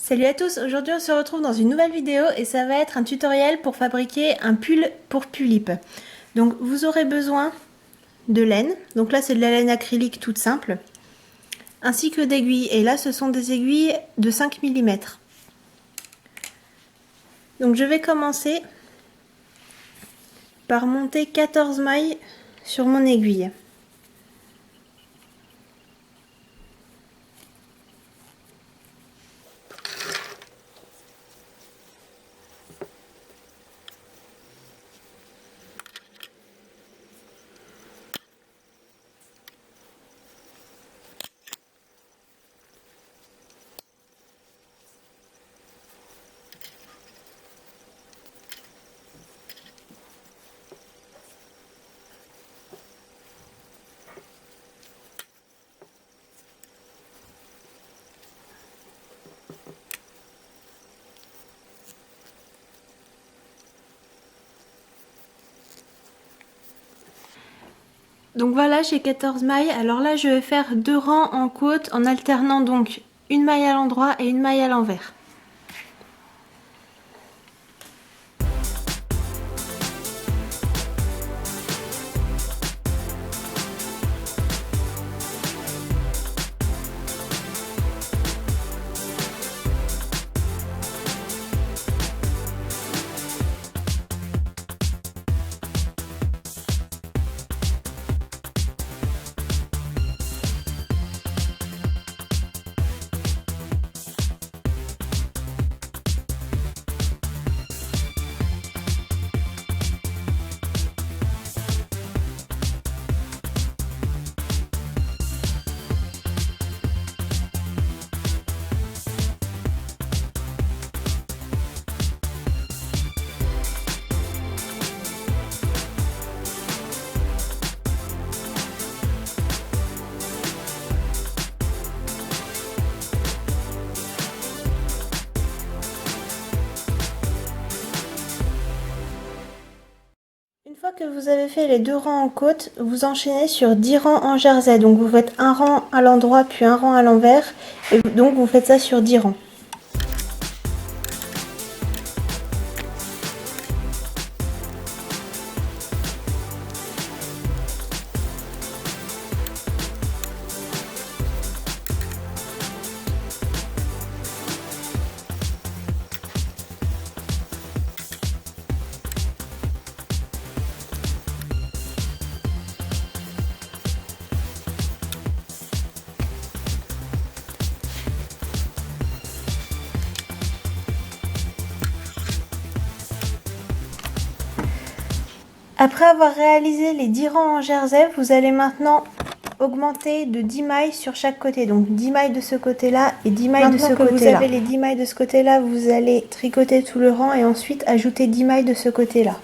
Salut à tous, aujourd'hui on se retrouve dans une nouvelle vidéo et ça va être un tutoriel pour fabriquer un pull pour Pulip. Donc vous aurez besoin de laine, donc là c'est de la laine acrylique toute simple, ainsi que d'aiguilles, et là ce sont des aiguilles de 5 mm. Donc je vais commencer par monter 14 mailles sur mon aiguille. Donc voilà, j'ai 14 mailles. Alors là, je vais faire 2 rangs en côte en alternant donc une maille à l'endroit et une maille à l'envers. Une fois que vous avez fait les 2 rangs en côte, vous enchaînez sur 10 rangs en jersey. Donc vous faites un rang à l'endroit puis un rang à l'envers. Et donc vous faites ça sur 10 rangs. Après avoir réalisé les 10 rangs en jersey, vous allez maintenant augmenter de 10 mailles sur chaque côté. Donc 10 mailles de ce côté-là et 10 mailles de ce côté-là. Maintenant que vous avez les 10 mailles de ce côté-là, vous allez tricoter tout le rang et ensuite ajouter 10 mailles de ce côté-là.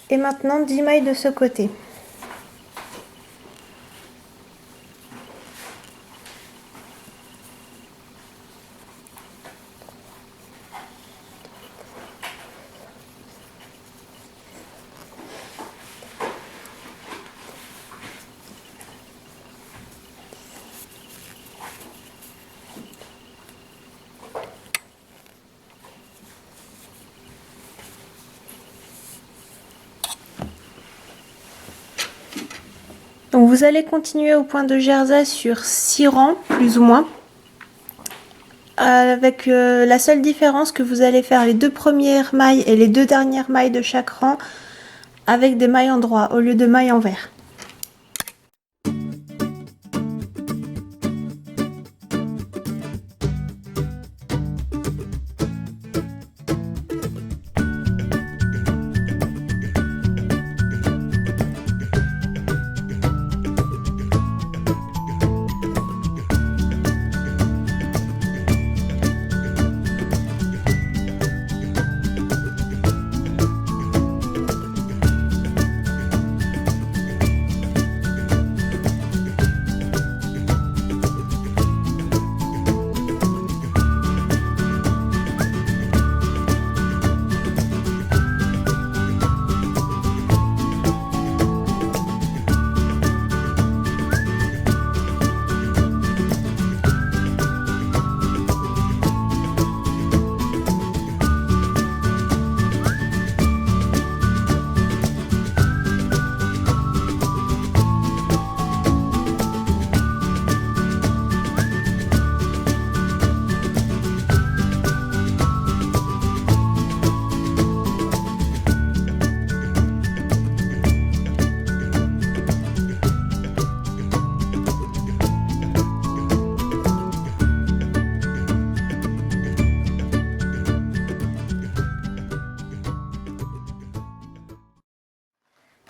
Et maintenant 10 mailles de ce côté. Donc vous allez continuer au point de jersey sur 6 rangs, plus ou moins. Avec la seule différence que vous allez faire les 2 premières mailles et les 2 dernières mailles de chaque rang avec des mailles endroits au lieu de mailles envers.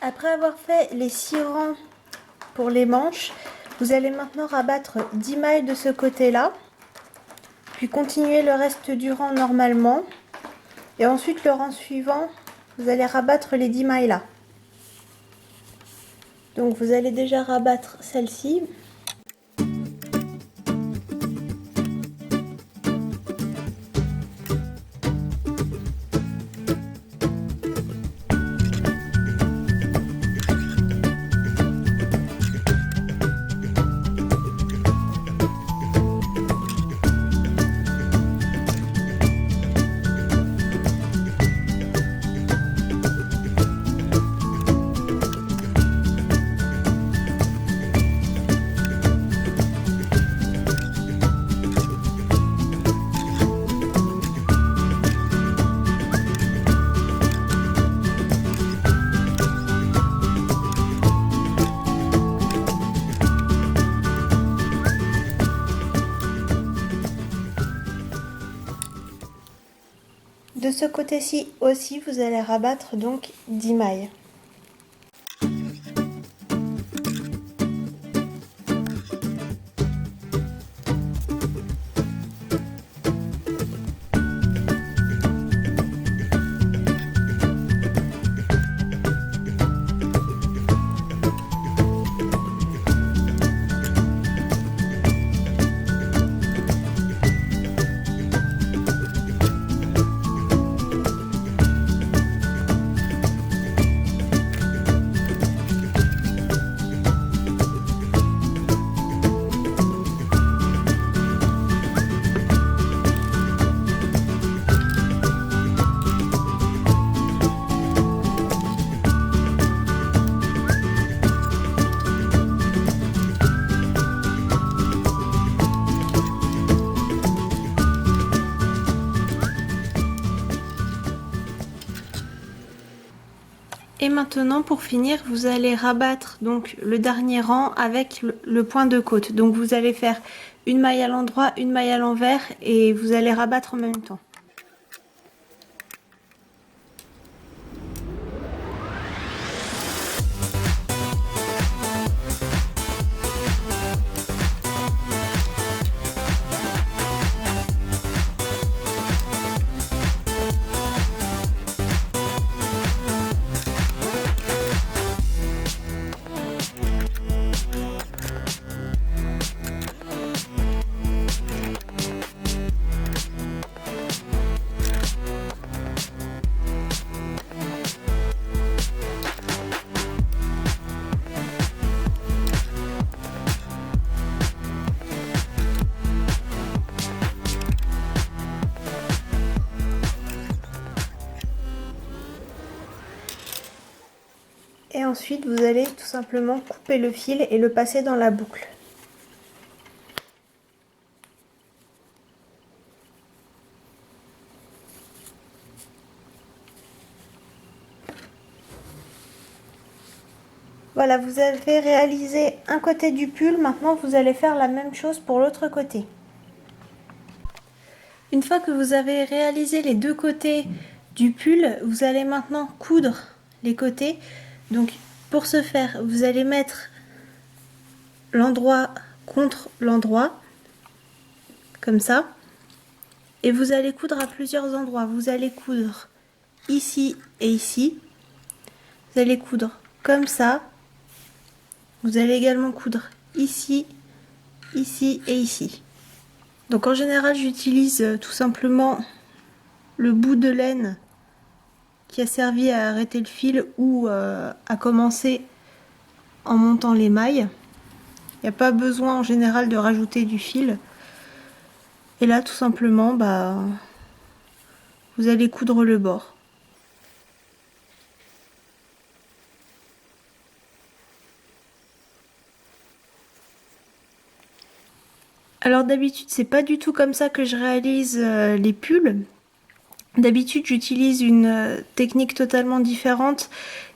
Après avoir fait les 6 rangs pour les manches, vous allez maintenant rabattre 10 mailles de ce côté-là, puis continuer le reste du rang normalement. Et ensuite le rang suivant, vous allez rabattre les 10 mailles là. Donc vous allez déjà rabattre celle-ci. De ce côté-ci aussi, vous allez rabattre donc 10 mailles. Et maintenant pour finir, vous allez rabattre donc le dernier rang avec le point de côte. Donc vous allez faire une maille à l'endroit, une maille à l'envers et vous allez rabattre en même temps. Et ensuite, vous allez tout simplement couper le fil et le passer dans la boucle. Voilà, vous avez réalisé un côté du pull, maintenant vous allez faire la même chose pour l'autre côté. Une fois que vous avez réalisé les deux côtés du pull, vous allez maintenant coudre les côtés. Donc pour ce faire, vous allez mettre l'endroit contre l'endroit, comme ça. Et vous allez coudre à plusieurs endroits. Vous allez coudre ici et ici. Vous allez coudre comme ça. Vous allez également coudre ici, ici et ici. Donc en général, j'utilise tout simplement le bout de laine qui a servi à arrêter le fil ou à commencer en montant les mailles. Il n'y a pas besoin en général de rajouter du fil. Et là, tout simplement, vous allez coudre le bord. Alors d'habitude, c'est pas du tout comme ça que je réalise les pulls. D'habitude, j'utilise une technique totalement différente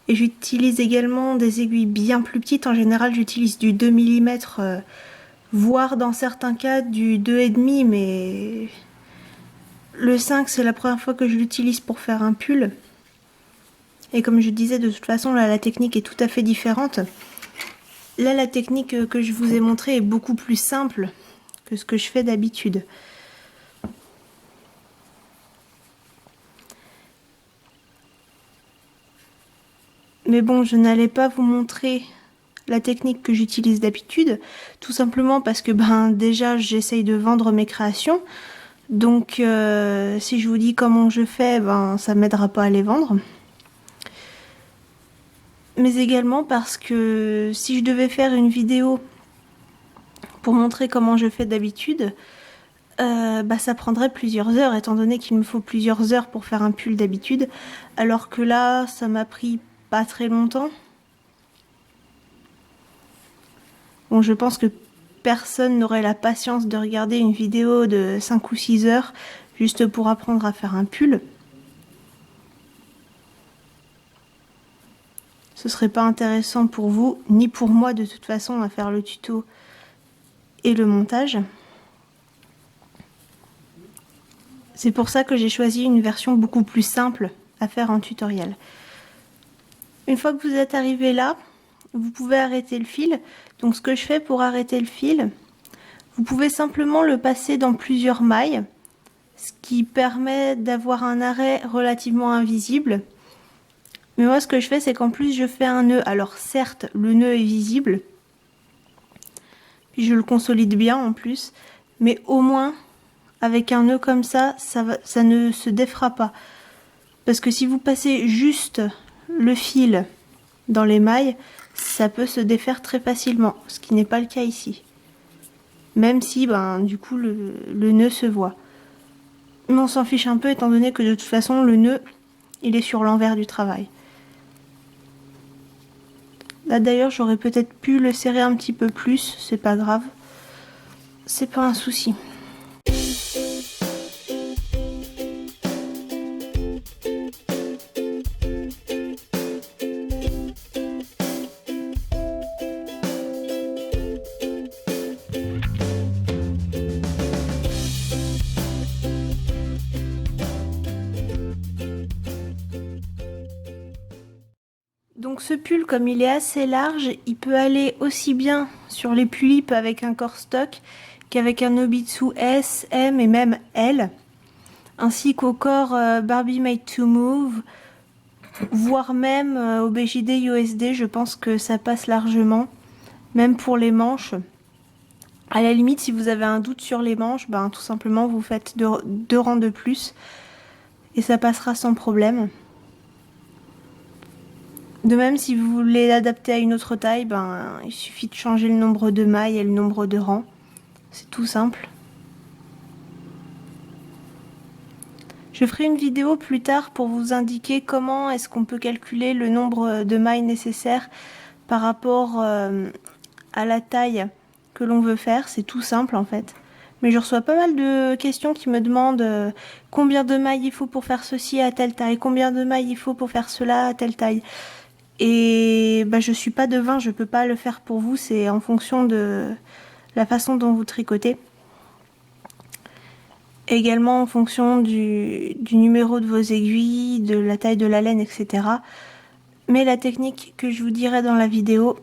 et j'utilise également des aiguilles bien plus petites. En général, j'utilise du 2 mm, voire dans certains cas du 2,5 mais le 5, c'est la première fois que je l'utilise pour faire un pull. Et comme je disais, de toute façon, là, la technique est tout à fait différente. Là, la technique que je vous ai montrée est beaucoup plus simple que ce que je fais d'habitude. Mais bon, je n'allais pas vous montrer la technique que j'utilise d'habitude, tout simplement parce que déjà j'essaye de vendre mes créations. Donc si je vous dis comment je fais, ça m'aidera pas à les vendre. Mais également parce que si je devais faire une vidéo pour montrer comment je fais d'habitude, ça prendrait plusieurs heures, étant donné qu'il me faut plusieurs heures pour faire un pull d'habitude, alors que là, ça m'a pris pas très longtemps. Bon, je pense que personne n'aurait la patience de regarder une vidéo de 5 ou 6 heures juste pour apprendre à faire un pull. Ce serait pas intéressant pour vous, ni pour moi de toute façon, à faire le tuto et le montage. C'est pour ça que j'ai choisi une version beaucoup plus simple à faire en tutoriel. Une fois que vous êtes arrivé là, vous pouvez arrêter le fil. Donc ce que je fais pour arrêter le fil, vous pouvez simplement le passer dans plusieurs mailles, ce qui permet d'avoir un arrêt relativement invisible. Mais moi ce que je fais, c'est qu'en plus je fais un nœud. Alors certes, le nœud est visible, puis je le consolide bien en plus, mais au moins avec un nœud comme ça, ça ne se défera pas. Parce que si vous passez juste le fil dans les mailles, ça peut se défaire très facilement, ce qui n'est pas le cas ici. Même si, du coup, le nœud se voit. Mais on s'en fiche un peu, étant donné que de toute façon, le nœud, il est sur l'envers du travail. Là d'ailleurs, j'aurais peut-être pu le serrer un petit peu plus, c'est pas grave. C'est pas un souci. Donc ce pull, comme il est assez large, il peut aller aussi bien sur les pullips avec un corps stock qu'avec un Nobitsu S, M et même L, ainsi qu'au corps Barbie Made to Move, voire même au BJD USD, je pense que ça passe largement, même pour les manches. À la limite, si vous avez un doute sur les manches, tout simplement vous faites deux rangs de plus et ça passera sans problème. De même, si vous voulez l'adapter à une autre taille, il suffit de changer le nombre de mailles et le nombre de rangs. C'est tout simple. Je ferai une vidéo plus tard pour vous indiquer comment est-ce qu'on peut calculer le nombre de mailles nécessaires par rapport à la taille que l'on veut faire. C'est tout simple en fait. Mais je reçois pas mal de questions qui me demandent combien de mailles il faut pour faire ceci à telle taille, combien de mailles il faut pour faire cela à telle taille. Et Et je suis pas devin, je peux pas le faire pour vous, c'est en fonction de la façon dont vous tricotez. Également en fonction du numéro de vos aiguilles, de la taille de la laine, etc. Mais la technique que je vous dirai dans la vidéo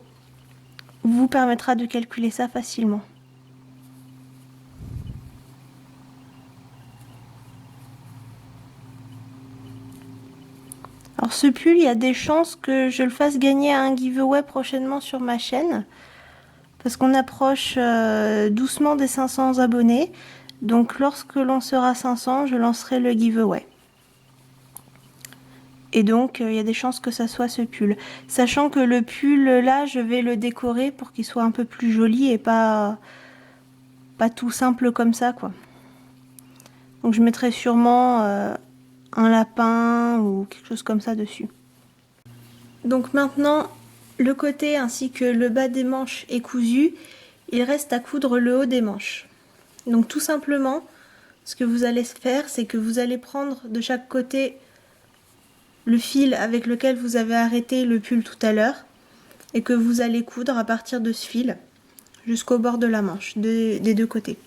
vous permettra de calculer ça facilement. Alors ce pull, il y a des chances que je le fasse gagner à un giveaway prochainement sur ma chaîne. Parce qu'on approche doucement des 500 abonnés. Donc lorsque l'on sera 500, je lancerai le giveaway. Et donc il y a des chances que ça soit ce pull. Sachant que le pull là, je vais le décorer pour qu'il soit un peu plus joli et pas tout simple comme ça quoi. Donc je mettrai sûrement un lapin ou quelque chose comme ça dessus. Donc maintenant, le côté ainsi que le bas des manches est cousu. Il reste à coudre le haut des manches. Donc tout simplement, ce que vous allez faire, c'est que vous allez prendre de chaque côté le fil avec lequel vous avez arrêté le pull tout à l'heure et que vous allez coudre à partir de ce fil jusqu'au bord de la manche, des deux côtés.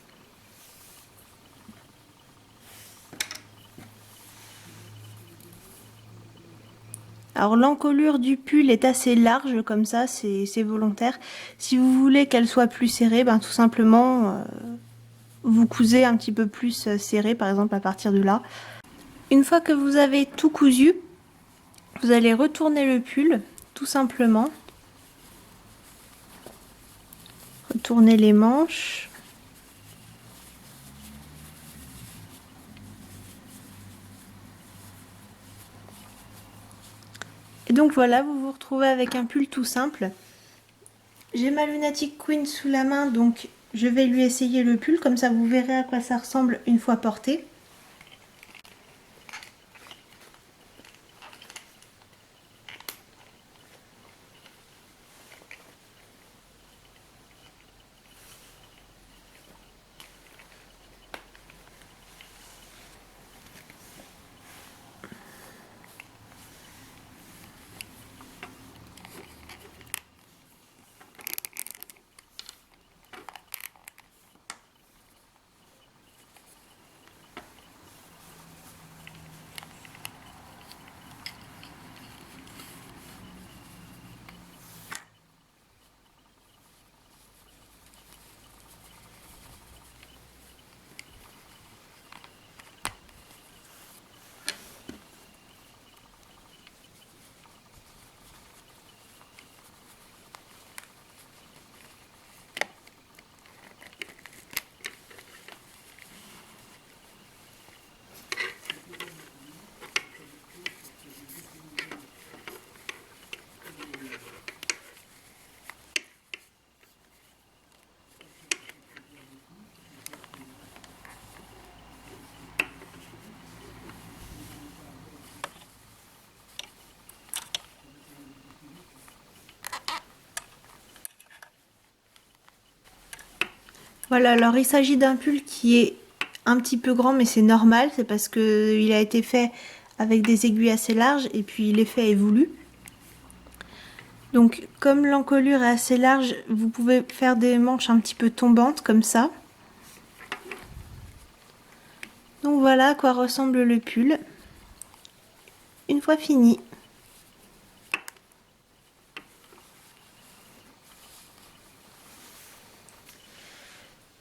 Alors l'encolure du pull est assez large comme ça, c'est volontaire. Si vous voulez qu'elle soit plus serrée, tout simplement vous cousez un petit peu plus serré, par exemple à partir de là. Une fois que vous avez tout cousu, vous allez retourner le pull, tout simplement. Retourner les manches. Et donc voilà, vous vous retrouvez avec un pull tout simple. J'ai ma Lunatic Queen sous la main, donc je vais lui essayer le pull, comme ça vous verrez à quoi ça ressemble une fois porté. Voilà, alors il s'agit d'un pull qui est un petit peu grand, mais c'est normal, c'est parce qu'il a été fait avec des aiguilles assez larges et puis l'effet est voulu. Donc comme l'encolure est assez large, vous pouvez faire des manches un petit peu tombantes comme ça. Donc voilà à quoi ressemble le pull une fois fini.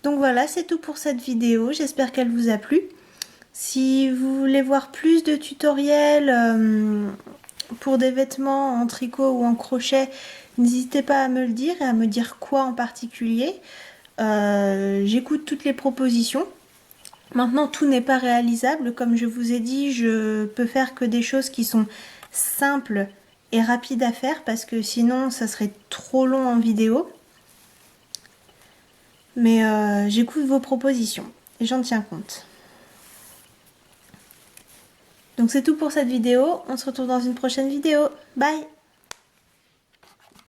Donc voilà, c'est tout pour cette vidéo, j'espère qu'elle vous a plu. Si vous voulez voir plus de tutoriels pour des vêtements en tricot ou en crochet, n'hésitez pas à me le dire et à me dire quoi en particulier. J'écoute toutes les propositions. Maintenant, tout n'est pas réalisable. Comme je vous ai dit, je peux faire que des choses qui sont simples et rapides à faire parce que sinon, ça serait trop long en vidéo. Mais j'écoute vos propositions et j'en tiens compte. Donc c'est tout pour cette vidéo. On se retrouve dans une prochaine vidéo. Bye!